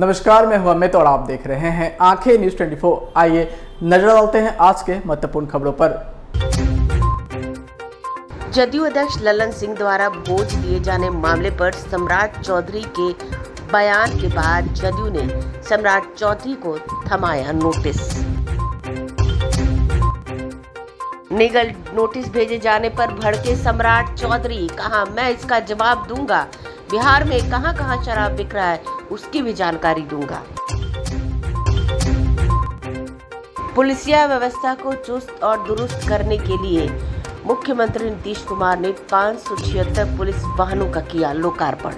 नमस्कार, मैं हूं अमित और आप देख रहे हैं आंखें न्यूज 24। आइए नजर डालते हैं आज के महत्वपूर्ण खबरों पर। जदयू अध्यक्ष ललन सिंह द्वारा बोझ दिए जाने मामले पर सम्राट चौधरी के बयान के बाद जदयू ने सम्राट चौधरी को थमाया नोटिस। लीगल नोटिस भेजे जाने पर भड़के सम्राट चौधरी, कहा मैं इसका जवाब दूंगा। बिहार में कहां-कहां शराब बिक रहा है उसकी भी जानकारी दूंगा। पुलिसिया व्यवस्था को चुस्त और दुरुस्त करने के लिए मुख्यमंत्री नीतीश कुमार ने 576 पुलिस वाहनों का किया लोकार्पण।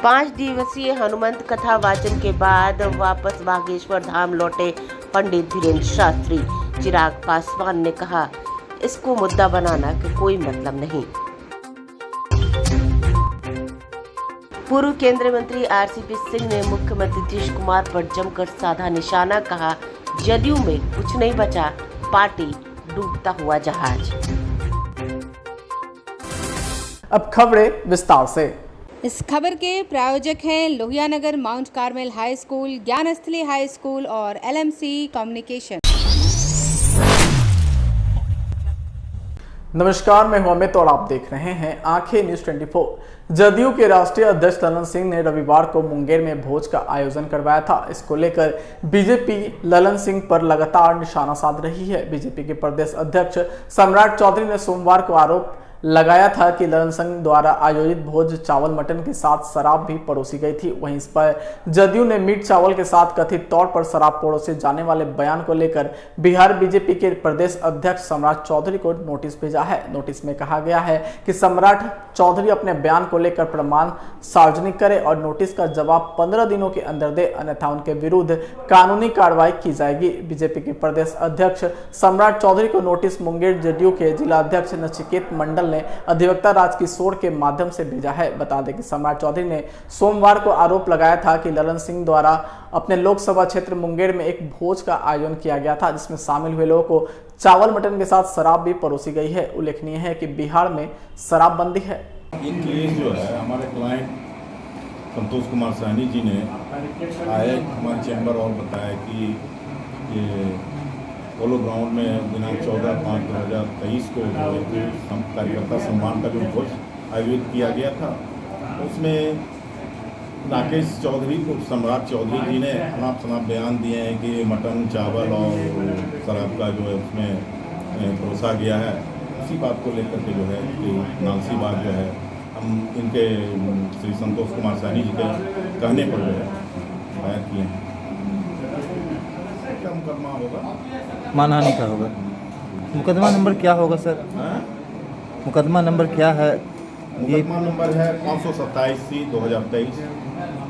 5 दिवसीय हनुमंत कथा वाचन के बाद वापस बागेश्वर धाम लौटे पंडित धीरेन्द्र शास्त्री। चिराग पासवान ने कहा, इसको मुद्दा बनाना कि कोई मतलब नहीं। पूर्व केंद्रीय मंत्री आरसीपी सिंह ने मुख्यमंत्री नीतीश कुमार पर जमकर साधा निशाना, कहा जदयू में कुछ नहीं बचा, पार्टी डूबता हुआ जहाज। अब खबरें विस्तार से। इस खबर के प्रायोजक हैं Lohianagar mount Carmel high school, Gyansthali high school और LMC कम्युनिकेशन। नमस्कार, मैं हूं अमित और आप देख रहे हैं आंखें न्यूज 24। जदयू के राष्ट्रीय अध्यक्ष ललन सिंह ने रविवार को मुंगेर में भोज का आयोजन करवाया था। इसको लेकर बीजेपी ललन सिंह पर लगातार निशाना साध रही है। बीजेपी के प्रदेश अध्यक्ष सम्राट चौधरी ने सोमवार को आरोप लगाया था कि ललन सिंह द्वारा आयोजित भोज चावल मटन के साथ शराब भी परोसी गई थी। वहीं इस पर जदयू ने मीट चावल के साथ कथित तौर पर शराब परोसे जाने वाले बयान को लेकर बिहार बीजेपी के प्रदेश अध्यक्ष सम्राट चौधरी को नोटिस भेजा है। नोटिस में कहा गया है कि सम्राट चौधरी अपने बयान को लेकर प्रमाण सार्वजनिक करे और नोटिस का जवाब 15 दिनों के अंदर दे, अन्यथा उनके विरुद्ध कानूनी कार्रवाई की जाएगी। बीजेपी के प्रदेश अध्यक्ष सम्राट चौधरी को नोटिस मुंगेर जदयू के जिला अध्यक्ष नचिकेत मंडल ने अधिवक्ता राजकिशोर के माध्यम से भेजा है। बता दें कि सम्राट चौधरी ने सोमवार को आरोप लगाया था कि ललन सिंह द्वारा अपने लोकसभा क्षेत्र मुंगेर में एक भोज का आयोजन किया गया था, जिसमें शामिल हुए लोगों को चावल मटन के साथ शराब भी परोसी गई है। उल्लेखनीय है कि बिहार में शराबबंदी है। ये केस जो है हमारे क्लाइंट संतोष कुमार सहनी जी ने आए हमारे चैम्बर और बताया कि ये पोलो ग्राउंड में दिनांक 14/5/2023 को जो एक कार्यकर्ता सम्मान का जो भोज आयोजित किया गया था, उसमें राकेश चौधरी को सम्राट चौधरी जी ने अनाप शनाप बयान दिए हैं कि मटन चावल और शराब का जो है उसमें परोसा गया है। उसी बात को लेकर के जो है कि नालसी बात जो है हम इनके श्री संतोष कुमार सहनी जी के कहने पर जो है दायर किए हैं। क्या मुकदमा होगा? मानहानि का होगा। मुकदमा नंबर क्या होगा सर? मुकदमा नंबर क्या है? मुकदमा नंबर है 527/2023।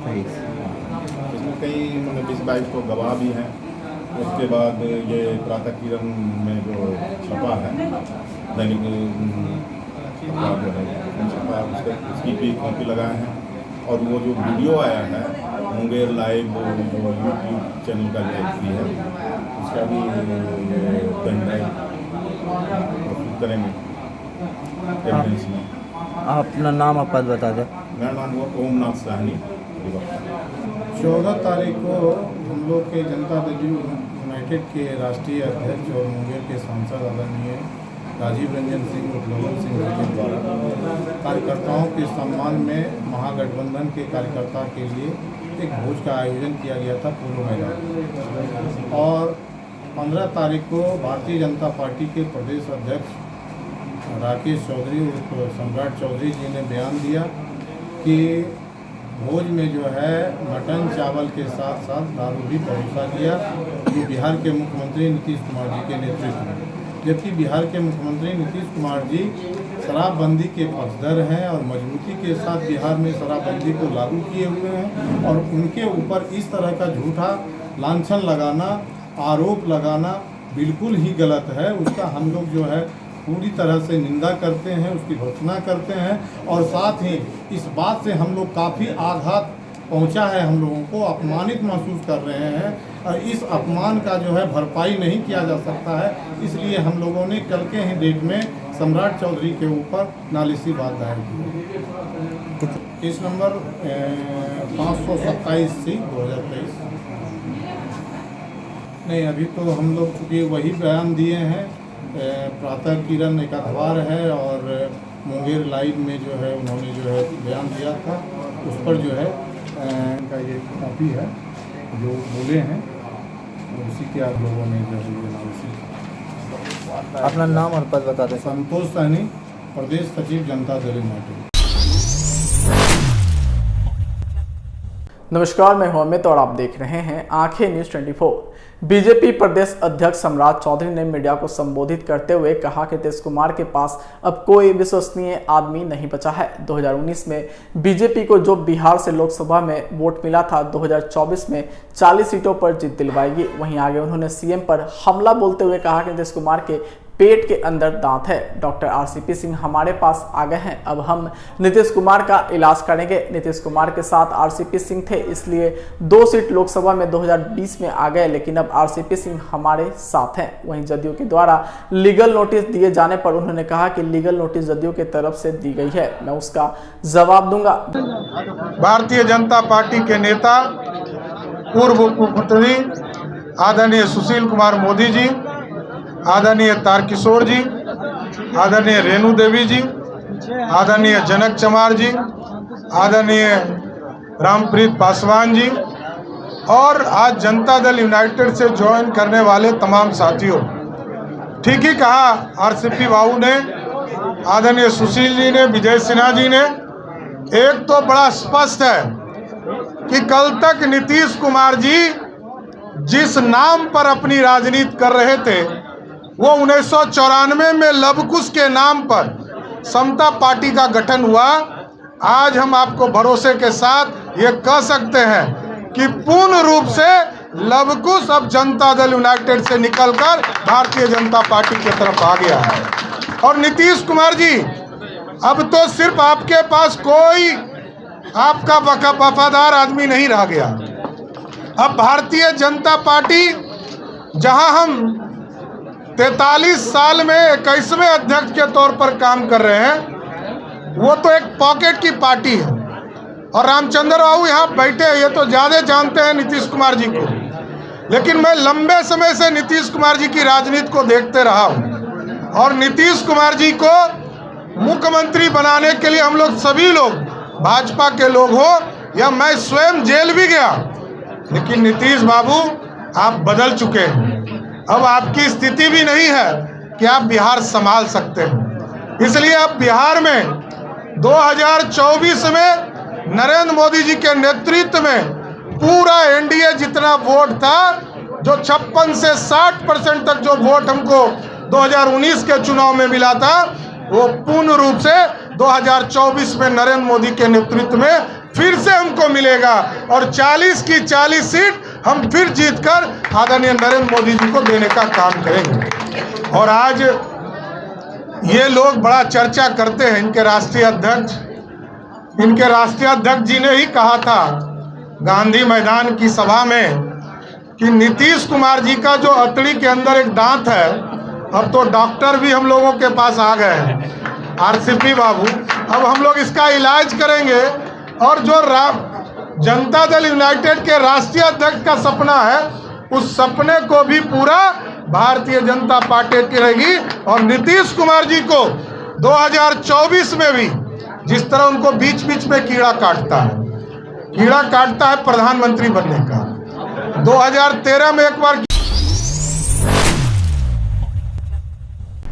इसमें कई 20-22 को गवाह भी हैं। उसके बाद ये प्रातः किरण में जो छपा है दैनिक जो है छपा, उसकी भी कॉपी लगाए हैं। और वो जो वीडियो आया है मुंगेर लाइव जो यूट्यूब चैनल का जो है उसका भी पेन ड्राइव प्रस्तुत करेंगे एविडेंस में। आप अपना नाम और पद बता दें। मेरा नाम हुआ ओमनाथ सहनी। 14 तारीख को हम लोग के जनता दल यूनाइटेड के राष्ट्रीय अध्यक्ष और मुंगेर के सांसद आदरणीय राजीव रंजन सिंह और ललन सिंह जी के द्वारा कार्यकर्ताओं के सम्मान में महागठबंधन के कार्यकर्ता के लिए एक भोज का आयोजन किया गया था पोलो मैदान। और 15 तारीख को भारतीय जनता पार्टी के प्रदेश अध्यक्ष राकेश चौधरी और सम्राट चौधरी जी ने बयान दिया कि भोज में जो है मटन चावल के साथ साथ दारू भी परोसा गया, जो बिहार के मुख्यमंत्री नीतीश कुमार जी के नेतृत्व में। जबकि बिहार के मुख्यमंत्री नीतीश कुमार जी शराबबंदी के पक्षधर हैं और मजबूती के साथ बिहार में शराबबंदी को लागू किए हुए हैं, और उनके ऊपर इस तरह का झूठा लांछन लगाना, आरोप लगाना बिल्कुल ही गलत है। उसका हम लोग जो है पूरी तरह से निंदा करते हैं, उसकी भर्त्सना करते हैं। और साथ ही इस बात से हम लोग काफ़ी आघात पहुंचा है, हम लोगों को अपमानित महसूस कर रहे हैं। और इस अपमान का जो है भरपाई नहीं किया जा सकता है। इसलिए हम लोगों ने कल के ही डेट में सम्राट चौधरी के ऊपर नालिसी बात दायर की। Case number 527/2023। नहीं, अभी तो हम लोग चूँकि वही बयान दिए हैं, प्रातः किरण एक अखबार है और मुंगेर लाइव में जो है उन्होंने जो है बयान दिया था, उस पर जो है का ये कॉपी है जो बोले हैं, उसी के आप लोगों ने जो है ये एनालिसिस। अपना नाम और पद बता दें। संतोष सहनी, प्रदेश सचिव जनता दल यूनाइटेड। नमस्कार, मैं हूं अमित और आप देख रहे हैं आंखें न्यूज 24। बीजेपी प्रदेश अध्यक्ष सम्राट चौधरी ने मीडिया को संबोधित करते हुए कहा कि नीतीश कुमार के पास अब कोई विश्वसनीय आदमी नहीं बचा है। 2019 में बीजेपी को जो बिहार से लोकसभा में वोट मिला था, 2024 में 40 सीटों पर जीत दिलवाएगी। वहीं आगे उन्होंने सीएम पर हमला बोलते हुए कहा कि नीतीश कुमार के पेट के अंदर दांत है। डॉक्टर आरसीपी सिंह हमारे पास आ गए हैं, अब हम नीतीश कुमार का इलाज करेंगे। नीतीश कुमार के साथ आरसीपी सिंह थे, इसलिए 2 सीट लोकसभा में 2020 में आ गए, लेकिन अब आरसीपी सिंह हमारे साथ हैं। वहीं जदयू के द्वारा लीगल नोटिस दिए जाने पर उन्होंने कहा कि लीगल नोटिस जदयू की तरफ से दी गई है, मैं उसका जवाब दूंगा। भारतीय जनता पार्टी के नेता पूर्व उप मुख्यमंत्री आदरणीय सुशील कुमार मोदी जी, आदरणीय तारकिशोर जी, आदरणीय रेणु देवी जी, आदरणीय जनक चमार जी, आदरणीय रामप्रीत पासवान जी और आज जनता दल यूनाइटेड से ज्वाइन करने वाले तमाम साथियों, ठीक ही कहा आरसीपी बाबू ने, आदरणीय सुशील जी ने, विजय सिन्हा जी ने। एक तो बड़ा स्पष्ट है कि कल तक नीतीश कुमार जी जिस नाम पर अपनी राजनीति कर रहे थे, वो 1994 में लवकुश के नाम पर समता पार्टी का गठन हुआ। आज हम आपको भरोसे के साथ ये कह सकते हैं कि पूर्ण रूप से लवकुश अब जनता दल यूनाइटेड से निकलकर भारतीय जनता पार्टी की तरफ आ गया है। और नीतीश कुमार जी, अब तो सिर्फ आपके पास कोई आपका वफादार आदमी नहीं रह गया। अब भारतीय जनता पार्टी, जहां हम 43 साल में 21वें अध्यक्ष के तौर पर काम कर रहे हैं, वो तो एक पॉकेट की पार्टी है। और रामचंद्र बाबू यहाँ बैठे हैं, ये तो ज़्यादा जानते हैं नीतीश कुमार जी को, लेकिन मैं लंबे समय से नीतीश कुमार जी की राजनीति को देखते रहा हूँ। और नीतीश कुमार जी को मुख्यमंत्री बनाने के लिए हम लोग सभी लोग, भाजपा के लोग हो या मैं स्वयं जेल भी गया, लेकिन नीतीश बाबू आप बदल चुके हैं। अब आपकी स्थिति भी नहीं है कि आप बिहार संभाल सकते हैं। इसलिए अब बिहार में 2024 में नरेंद्र मोदी जी के नेतृत्व में पूरा एनडीए जितना वोट था, जो 56 से 60% तक जो वोट हमको 2019 के चुनाव में मिला था, वो पूर्ण रूप से 2024 में नरेंद्र मोदी के नेतृत्व में फिर से हमको मिलेगा और 40 की 40 सीट हम फिर जीतकर आदरणीय नरेंद्र मोदी जी को देने का काम करेंगे। और आज ये लोग बड़ा चर्चा करते हैं, इनके राष्ट्रीय अध्यक्ष जी ने ही कहा था गांधी मैदान की सभा में कि नीतीश कुमार जी का जो अतड़ी के अंदर एक दांत है, अब तो डॉक्टर भी हम लोगों के पास आ गए हैं, आरसीपी बाबू, अब हम लोग इसका इलाज करेंगे। और जो जनता दल यूनाइटेड के राष्ट्रीय अध्यक्ष का सपना है, उस सपने को भी पूरा भारतीय जनता पार्टी की रहेगी। और नीतीश कुमार जी को 2024 में भी जिस तरह उनको बीच बीच में कीड़ा काटता है प्रधानमंत्री बनने का, 2013 में एक बार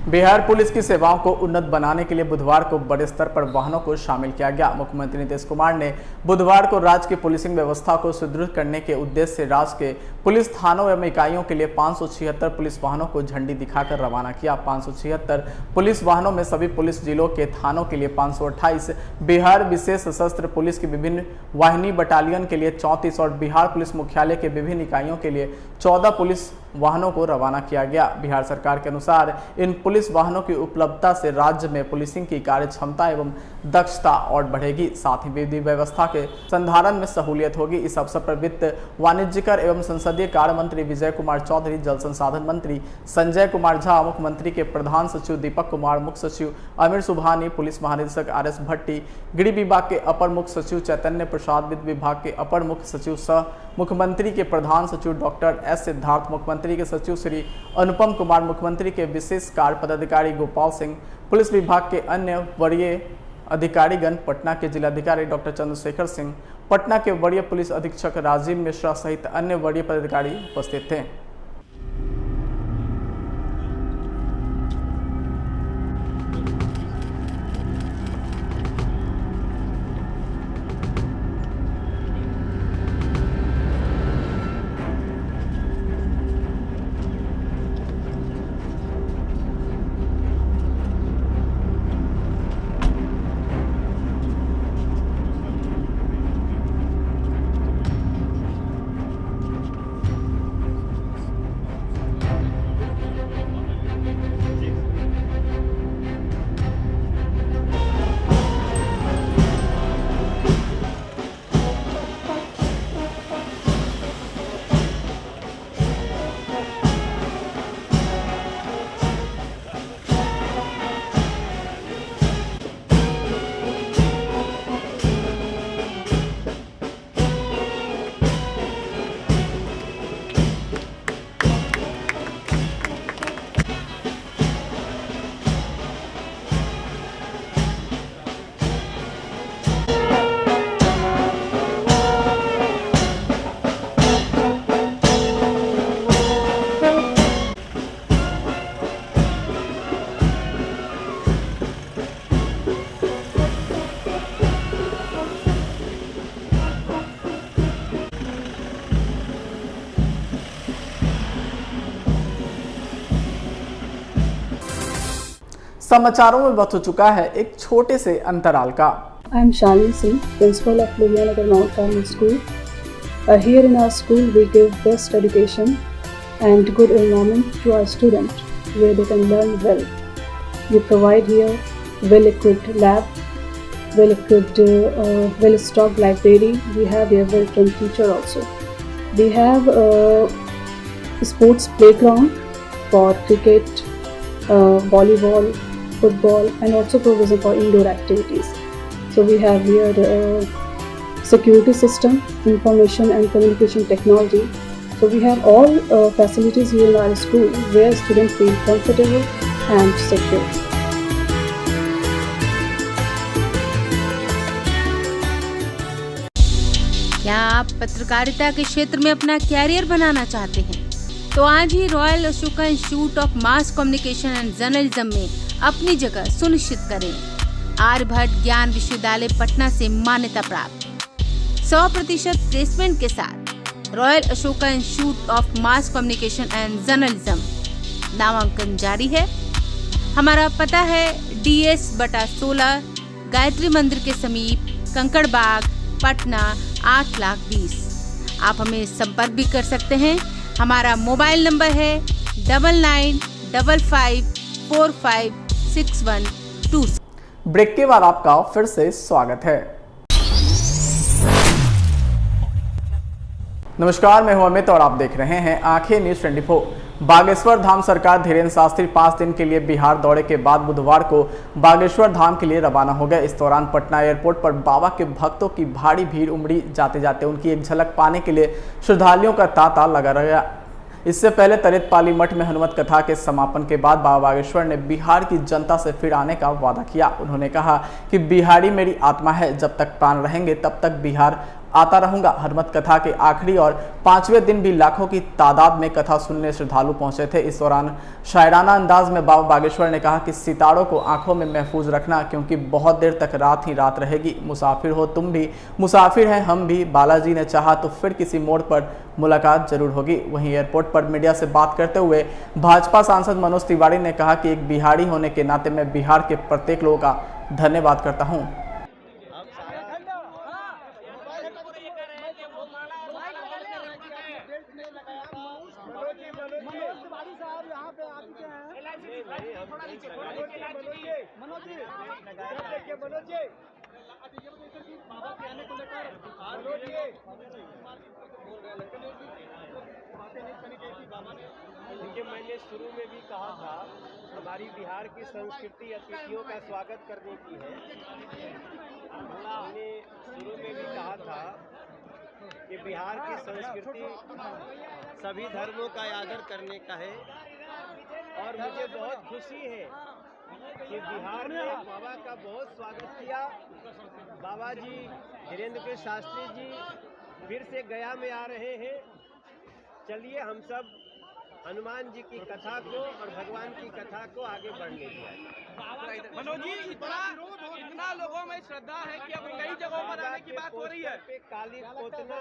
बिहार पुलिस की सेवाओं को उन्नत बनाने के लिए बुधवार को बड़े स्तर पर वाहनों को शामिल किया गया। मुख्यमंत्री नीतीश कुमार ने बुधवार को राज्य की पुलिसिंग व्यवस्था को सुदृढ़ करने के उद्देश्य से राज्य के पुलिस थानों एवं इकाइयों के लिए 576 पुलिस वाहनों को झंडी दिखाकर रवाना किया। 576 पुलिस वाहनों में सभी पुलिस जिलों के थानों के लिए 528, बिहार विशेष सशस्त्र पुलिस की विभिन्न वाहिनी बटालियन के लिए 34 और बिहार पुलिस मुख्यालय के विभिन्न इकाइयों के लिए 14 पुलिस वाहनों को रवाना किया गया। बिहार सरकार के अनुसार इन पुलिस वाहनों की उपलब्धता से राज्य में पुलिसिंग की कार्य क्षमता एवं दक्षता और बढ़ेगी, साथ ही विधि व्यवस्था के संधारण में सहूलियत होगी। इस अवसर पर वित्त, वाणिज्यकर एवं संसदीय कार्य मंत्री विजय कुमार चौधरी, जल संसाधन मंत्री संजय कुमार झा, मुख्यमंत्री के प्रधान सचिव दीपक कुमार, मुख्य सचिव अमीर सुबहानी, पुलिस महानिदेशक RS भट्टी, गृह विभाग के अपर मुख्य सचिव चैतन्य प्रसाद, वित्त विभाग के अपर मुख्य सचिव सह मुख्यमंत्री के प्रधान सचिव डॉक्टर S सिद्धार्थ, मुख्यमंत्री के सचिव श्री अनुपम कुमार, मुख्यमंत्री के विशेष कार्य पदाधिकारी गोपाल सिंह, पुलिस विभाग के अन्य वरीय अधिकारीगण, पटना के जिलाधिकारी डॉक्टर चंद्रशेखर सिंह, पटना के वरीय पुलिस अधीक्षक राजीव मिश्रा सहित अन्य वरीय पदाधिकारी उपस्थित थे। समाचारों में वक्त हो चुका है एक छोटे से अंतराल का। I am Shalini Singh, principal of Lohiyanagar Mount Carmel School. Here in our school, we give best education and good environment to our students, where they can learn well. We provide here well-equipped lab, well-equipped, well-stocked library. We have here well-trained teacher also. We have a sports playground for cricket, volleyball, football, and also provision for indoor activities. So we have here security system, information and communication technology. So we have all facilities here in our school where students feel comfortable and secure. क्या आप पत्रकारिता के क्षेत्र में अपना career बनाना चाहते हैं? तो आज ही royal Ashoka institute of mass communication and journalism में अपनी जगह सुनिश्चित करें। आर्यभट्ट ज्ञान विश्वविद्यालय पटना से मान्यता प्राप्त 100% प्लेसमेंट के साथ royal Ashoka institute of mass communication and journalism नामांकन जारी है। हमारा पता है DS/16 गायत्री मंदिर के समीप कंकड़ बाग, पटना 8,20,000। आप हमें संपर्क भी कर सकते हैं। हमारा मोबाइल नंबर है 9955456126। ब्रेक के बाद आपका फिर से स्वागत है। नमस्कार, मैं हूं अमित और आप देख रहे हैं आंखें न्यूज 24। बागेश्वर धाम सरकार धीरेन्द्र शास्त्री 5 दिन के लिए बिहार दौरे के बाद बुधवार को बागेश्वर धाम के लिए रवाना हो गए। इस दौरान पटना एयरपोर्ट पर बाबा के भक्तों की भारी भीड़ उमड़ी। जाते जाते उनकी एक झलक पाने के लिए श्रद्धालुओं का तांता लगा रहा। इससे पहले तरेतपाली मठ में हनुमत कथा के समापन के बाद बाबा बागेश्वर ने बिहार की जनता से फिर आने का वादा किया। उन्होंने कहा कि बिहारी मेरी आत्मा है, जब तक प्राण रहेंगे तब तक बिहार आता रहूंगा। हनुमत कथा के आखिरी और 5वें दिन भी लाखों की तादाद में कथा सुनने श्रद्धालु पहुंचे थे। इस दौरान शायराना अंदाज में बाबा बागेश्वर ने कहा कि सितारों को आंखों में महफूज रखना, क्योंकि बहुत देर तक रात ही रात रहेगी। मुसाफिर हो तुम भी, मुसाफिर हैं हम भी, बालाजी ने चाहा तो फिर किसी मोड़ पर मुलाकात जरूर होगी। वहीं एयरपोर्ट पर मीडिया से बात करते हुए भाजपा सांसद मनोज तिवारी ने कहा कि एक बिहारी होने के नाते मैं बिहार के प्रत्येक लोगों का धन्यवाद करता हूँ। देखिए, मैंने शुरू में भी कहा था हमारी बिहार की संस्कृति अतिथियों का स्वागत करने की है। मैंने शुरू में भी कहा था कि बिहार की संस्कृति सभी धर्मों का आदर करने का है और मुझे बहुत खुशी है कि बिहार ने बाबा का बहुत स्वागत किया। बाबा जी धीरेन्द्र के शास्त्री जी फिर से गया में आ रहे हैं। चलिए हम सब हनुमान जी की कथा को और भगवान की कथा को आगे बढ़ने दिया। मनोज जी, इतना लोगों में श्रद्धा है कि अब कई जगहों पर आने की बात हो रही है। पे काली पोतना,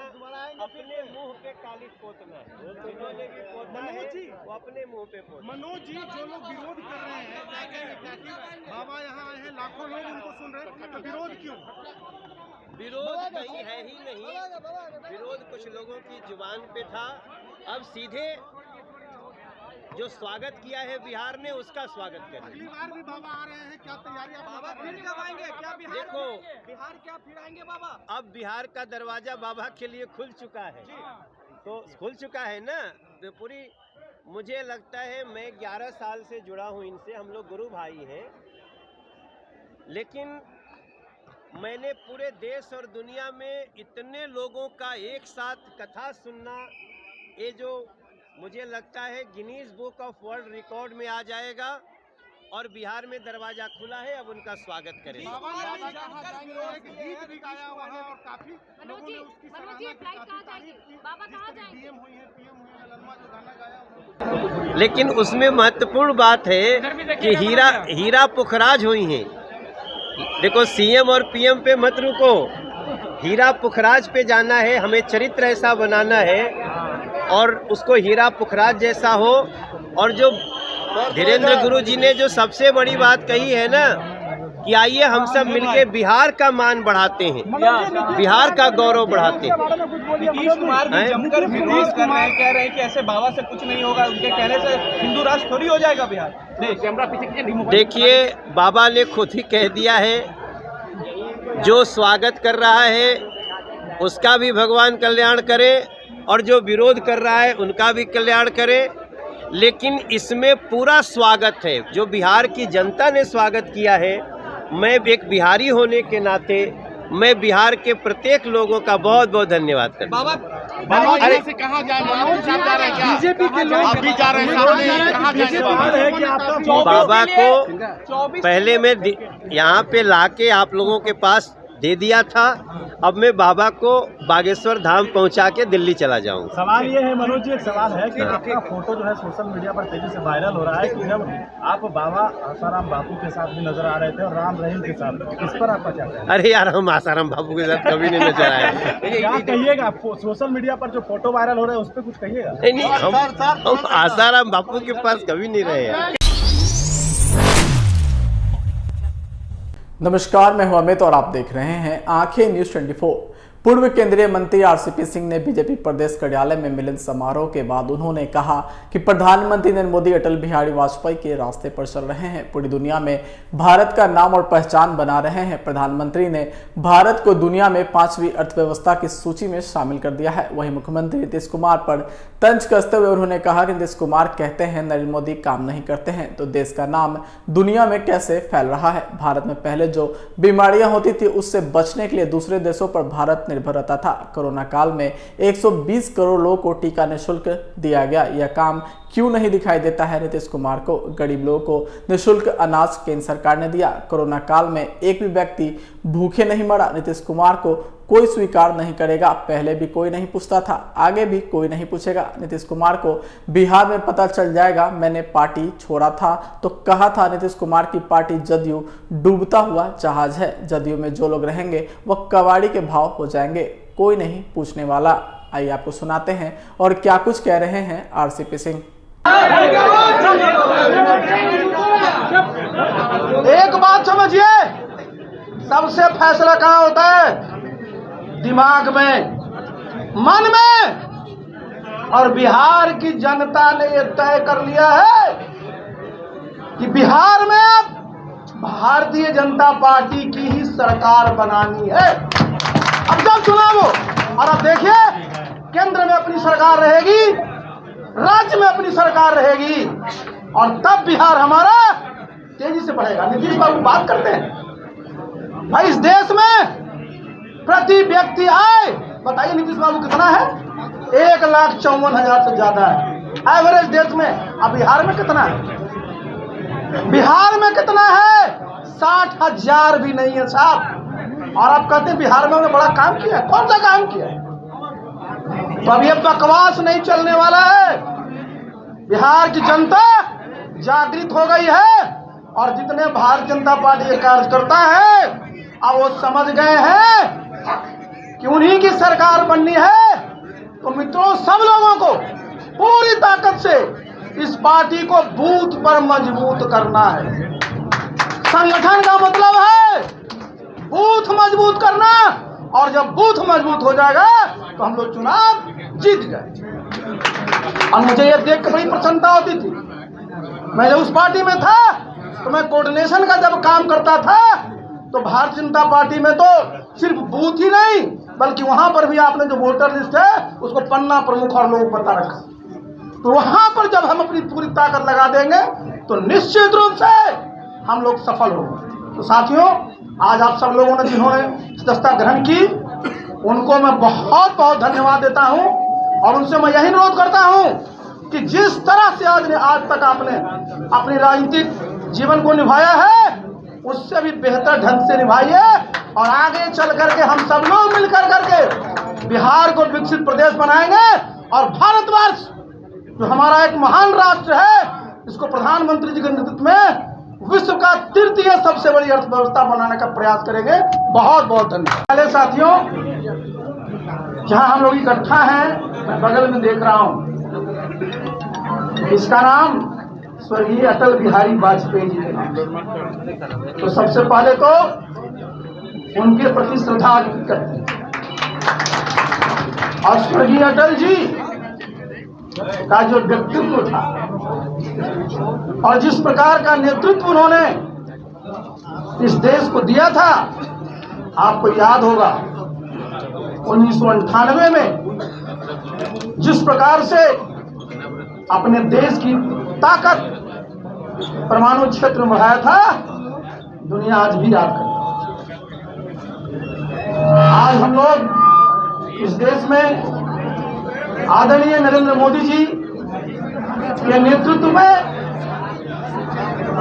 अपने मुंह पे काली पोतना है, जिन्होंने भी पोता है वो अपने मुंह पे पोतना। मनोज जी, जो लोग विरोध कर रहे हैं बाबा यहाँ आए हैं, लाखों लोग उनको सुन रहे हैं, तो विरोध क्यों? विरोध कहीं है ही नहीं। विरोध कुछ लोगों की जुबान पे था। अब सीधे जो स्वागत किया है बिहार ने उसका स्वागत करें। अगली बार भी बाबा आ रहे हैं, क्या तैयारी बाबा फिर कब आएंगे? क्या बिहार देखो, बिहार क्या फिर आएंगे बाबा? अब बिहार का दरवाजा बाबा के लिए खुल चुका है। तो खुल चुका है ना, तो पूरी मुझे लगता है, मैं 11 साल से जुड़ा हूँ इनसे, हम लोग गुरु भाई हैं, लेकिन मैंने पूरे देश और दुनिया में इतने लोगों का एक साथ कथा सुनना, ये जो मुझे लगता है Guinness book of world record में आ जाएगा। और बिहार में दरवाजा खुला है, अब उनका स्वागत करें। गीत भी गाया वहाँ और काफी लोगों ने उसकी सराहना की, बाबा कहाँ जाएंगे? पीएम हुई है, ललमा जो गाना गाया। लेकिन उसमें महत्वपूर्ण बात है कि हीरा पुखराज हुई हैं। देखो, सीएम और पीएम पे मत रुको, हीरा पुखराज पे जाना है। हमें चरित्र ऐसा बनाना है और उसको हीरा पुखराज जैसा हो। और जो धीरेन्द्र गुरु जी ने जो सबसे बड़ी बात कही है ना कि आइए हम सब मिलके बिहार का मान बढ़ाते हैं, बिहार का गौरव बढ़ाते हैं। नीतीश कुमार भी जमकर विरोध कर रहे हैं, कह रहे हैं कि ऐसे बाबा से कुछ नहीं होगा, उनके कहने से हिंदू राष्ट्र थोड़ी हो जाएगा बिहार। देखिए, बाबा ने खुद ही कह दिया है, जो स्वागत कर रहा है उसका भी भगवान कल्याण करे और जो विरोध कर रहा है उनका भी कल्याण करे। लेकिन इसमें पूरा स्वागत है, जो बिहार की जनता ने स्वागत किया है। मैं एक बिहारी होने के नाते मैं बिहार के प्रत्येक लोगों का बहुत बहुत धन्यवाद करता हूं। अरे से कहाँ जाए? बीजेपी के लोग आप भी जा रहे हैं, कहाँ जाएंगे? बाबा को पहले मैं यहाँ पे लाके आप लोगों के पास दे दिया था, अब मैं बाबा को बागेश्वर धाम पहुंचा के दिल्ली चला जाऊंगा। सवाल ये है मनोज जी, एक सवाल है कि आपका फोटो जो है सोशल मीडिया पर तेजी से वायरल हो रहा है कि जब आप बाबा आसाराम बापू के साथ भी नजर आ रहे थे और राम रहीम के साथ, इस पर आपका क्या कहना है? अरे यार, हम आसाराम बापू के साथ कभी नहीं नजर आए। क्या कहिएगा, सोशल मीडिया पर जो फोटो वायरल हो रहा है उस पर कुछ कहिएगा? नहीं, हम आसाराम बापू के पास कभी नहीं रहे हैं। नमस्कार, मैं हूं अमित और आप देख रहे हैं आंखें न्यूज 24। पूर्व केंद्रीय मंत्री आरसीपी सिंह ने बीजेपी प्रदेश कार्यालय में मिलन समारोह के बाद उन्होंने कहा कि प्रधानमंत्री नरेंद्र मोदी अटल बिहारी वाजपेयी के रास्ते पर चल रहे हैं, पूरी दुनिया में भारत का नाम और पहचान बना रहे हैं। प्रधानमंत्री ने भारत को दुनिया में 5वीं अर्थव्यवस्था की सूची में शामिल कर दिया है। वहीं मुख्यमंत्री नीतीश कुमार पर तंज कसते हुए उन्होंने कहा कि नीतीश कुमार कहते हैं नरेंद्र मोदी काम नहीं करते हैं, तो देश का नाम दुनिया में कैसे फैल रहा है। भारत में पहले जो बीमारियां होती थी उससे बचने के लिए दूसरे देशों पर भारत निर्भर रहता था। कोरोना काल में 120 करोड़ लोगों को टीका निःशुल्क दिया गया, यह काम क्यों नहीं दिखाई देता है नीतीश कुमार को। गरीब लोगों को निःशुल्क अनाज केंद्र सरकार ने दिया। कोरोना काल में एक भी व्यक्ति भूखे नहीं मरा। नीतीश कुमार को कोई स्वीकार नहीं करेगा। पहले भी कोई नहीं पूछता था, आगे भी कोई नहीं पूछेगा। नीतीश कुमार को बिहार में पता चल जाएगा। मैंने पार्टी छोड़ा था तो कहा था नीतीश कुमार की पार्टी जदयू डूबता हुआ जहाज है। जदयू में जो लोग रहेंगे वह कबाड़ी के भाव हो जाएंगे, कोई नहीं पूछने वाला। आइए आपको सुनाते हैं और क्या कुछ कह रहे हैं आरसीपी सिंह। एक बात समझिए, सबसे फैसला कहाँ होता है? दिमाग में, मन में। और बिहार की जनता ने यह तय कर लिया है कि बिहार में अब भारतीय जनता पार्टी की ही सरकार बनानी है। अब जब चुनाव हो और अब देखिए केंद्र में अपनी सरकार रहेगी, राज्य में अपनी सरकार रहेगी और तब बिहार हमारा तेजी से बढ़ेगा। नीतीश बाबू बात करते हैं भाई इस देश में प्रति व्यक्ति आय बताइए नीतीश बाबू कितना है? 1,54,000 से ज्यादा है एवरेज देश में। अब बिहार में कितना है? बिहार में कितना है? 60,000 भी नहीं है साहब। और आप कहते हैं बिहार में बड़ा काम किया है। कौन सा काम किया है? तो अब ये बकवास नहीं चलने वाला है। बिहार की जनता जागृत हो गई है और जितने भारतीय जनता पार्टी के कार्यकर्ता है अब वो समझ गए हैं कि उन्हीं की सरकार बननी है। तो मित्रों सब लोगों को पूरी ताकत से इस पार्टी को बूथ पर मजबूत करना है। संगठन का मतलब है बूथ मजबूत करना और जब बूथ मजबूत हो जाएगा तो हम लोग चुनाव जीत गए। और मुझे ये देख के बड़ी प्रसन्नता होती थी। मैं जब उस पार्टी में था तो मैं कोऑर्डिनेशन का जब काम करता था तो भारतीय जनता पार्टी में तो सिर्फ बूथ ही नहीं बल्कि वहां पर भी आपने जो वोटर लिस्ट है उसको पन्ना प्रमुख और लोग पता रखा। तो वहां पर जब हम अपनी पूरी ताकत लगा देंगे तो निश्चित रूप से हम लोग सफल होंगे। तो साथियों आज आप सब लोगों ने जिन्होंने सदस्यता ग्रहण की उनको मैं बहुत बहुत धन्यवाद देता हूं और उनसे मैं यही अनुरोध करता हूं कि जिस तरह से आज तक आपने अपनी राजनीतिक जीवन को निभाया है उससे भी बेहतर ढंग से निभाइए और आगे चल करके हम सब लोग मिलकर करके बिहार को विकसित प्रदेश बनाएंगे और भारतवर्ष जो हमारा एक महान राष्ट्र है इसको प्रधानमंत्री जी के नेतृत्व में विश्व का तृतीय सबसे बड़ी अर्थव्यवस्था बनाने का प्रयास करेंगे। बहुत बहुत धन्यवाद। पहले साथियों जहां हम लोग इकट्ठा हैं मैं बगल में देख रहा हूं इसका नाम स्वर्गीय अटल बिहारी वाजपेयी जी के नाम। तो सबसे पहले तो उनके प्रति श्रद्धा अर्पित करते हैं और स्वर्गीय अटल जी का जो व्यक्तित्व था और जिस प्रकार का नेतृत्व उन्होंने इस देश को दिया था आपको याद होगा 1998 में जिस प्रकार से अपने देश की ताकत परमाणु क्षेत्र में बढ़ाया था दुनिया आज भी याद करती है। आज हम लोग इस देश में आदरणीय नरेंद्र मोदी जी के नेतृत्व में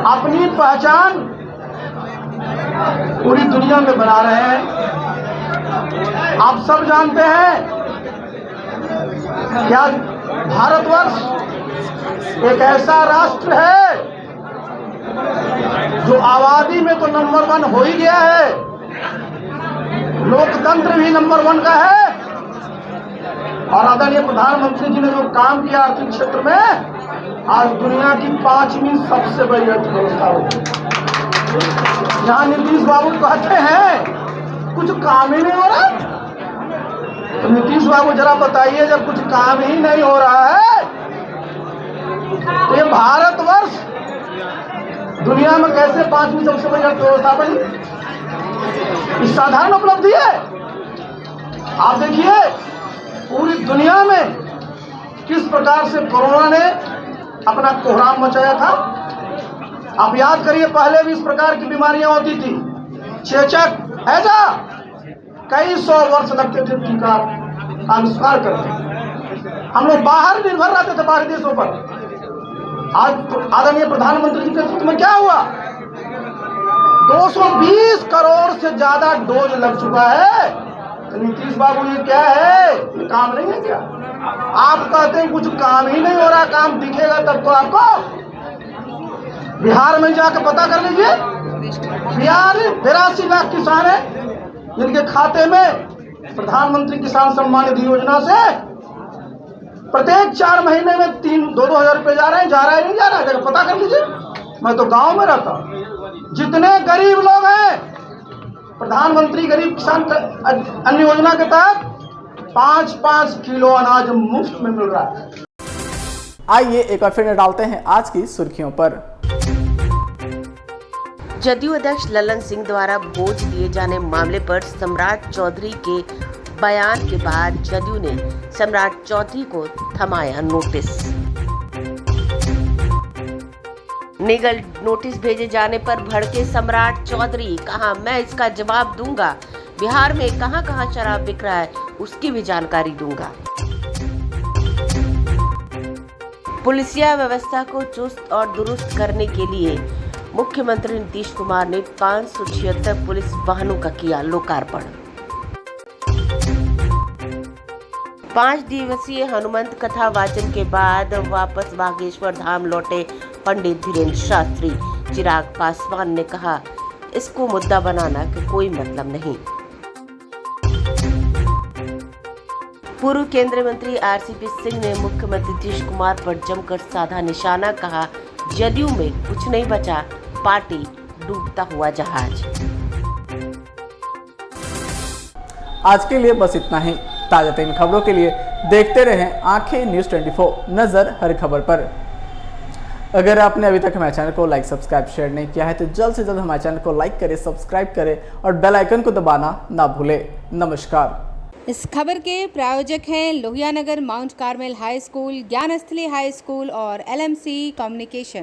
अपनी पहचान पूरी दुनिया में बना रहे हैं। आप सब जानते हैं क्या भारतवर्ष एक ऐसा राष्ट्र है जो आबादी में तो नंबर 1 हो ही गया है, लोकतंत्र भी नंबर 1 का है और आदरणीय प्रधानमंत्री जी ने जो काम किया आर्थिक क्षेत्र में आज दुनिया की 5वीं सबसे बड़ी अर्थव्यवस्था होगी। जहां नीतीश बाबू कहते हैं कुछ काम ही नहीं हो रहा तो नीतीश बाबू जरा बताइए जब कुछ काम ही नहीं हो रहा है तो ये भारतवर्ष दुनिया में कैसे 5वीं सबसे बड़ी अर्थव्यवस्था बनी? इस साधारण उपलब्धि है। आप देखिए पूरी दुनिया में किस प्रकार से कोरोना ने अपना कोहराम मचाया था। आप याद करिए पहले भी इस प्रकार की बीमारियां होती थी, चेचक, हैजा, कई 100 वर्ष लगते थे टीका आविष्कार करते। हम लोग बाहर निर्भर रहते थे बाहरी देशों पर। आज आदरणीय प्रधानमंत्री जी के नेतृत्व में क्या हुआ? 220 करोड़ से ज्यादा डोज लग चुका है। तो नीतीश बाबू ये क्या है? ये काम नहीं है क्या? आप कहते हैं कुछ काम ही नहीं हो रहा, काम दिखेगा तब तो आपको। बिहार में जाकर पता कर लीजिए, बिहार 82 लाख किसान है जिनके खाते में प्रधानमंत्री किसान सम्मान निधि योजना से प्रत्येक 4 महीने में 2-2 हजार रुपए जा रहे हैं। जा रहा है नहीं जा रहा है? जाकर पता कर लीजिए। मैं तो गांव में रहता हूं। जितने गरीब लोग हैं प्रधानमंत्री गरीब किसान अन्न योजना के तहत 5-5 किलो अनाज मुफ्त में मिल रहा है। आइए एक बार फिर डालते हैं आज की सुर्खियों पर। जदयू अध्यक्ष ललन सिंह द्वारा भोज दिए जाने मामले पर सम्राट चौधरी के बयान के बाद जदयू ने सम्राट चौधरी को थमाया नोटिस। लीगल नोटिस भेजे जाने पर भड़के सम्राट चौधरी, कहा मैं इसका जवाब दूंगा। बिहार में कहां-कहां शराब बिक रहा है उसकी भी जानकारी दूंगा। पुलिसिया व्यवस्था को चुस्त और दुरुस्त करने के लिए मुख्यमंत्री नीतीश कुमार ने 576 पुलिस वाहनों का किया लोकार्पण। 5 दिवसीय हनुमंत कथा वाचन के बाद वापस बागेश्वर धाम लौटे पंडित धीरेन्द्र शास्त्री। चिराग पासवान ने कहा, इसको मुद्दा बनाना कि कोई मतलब नहीं। पूर्व केंद्रीय मंत्री आरसीपी सिंह ने मुख्यमंत्री नीतीश कुमार पर जमकर साधा निशाना, कहा जदयू में कुछ नहीं बचा, पार्टी डूबता हुआ जहाज। आज के लिए बस इतना ही। ताजा तरीन खबरों के लिए देखते रहें आंखें न्यूज़ 24, नजर हर खबर पर। अगर आपने अभी तक हमारे चैनल को लाइक, सब्सक्राइब, शेयर नहीं किया है तो जल्द से जल्द हमारे चैनल को लाइक करें, सब्सक्राइब करें और बेल आइकन को दबाना ना भूलें। नमस्कार। इस खबर के प्रायोजक हैं Lohia Nagar Mount Carmel high school, Gyansthali high school और LMC कम्युनिकेशन।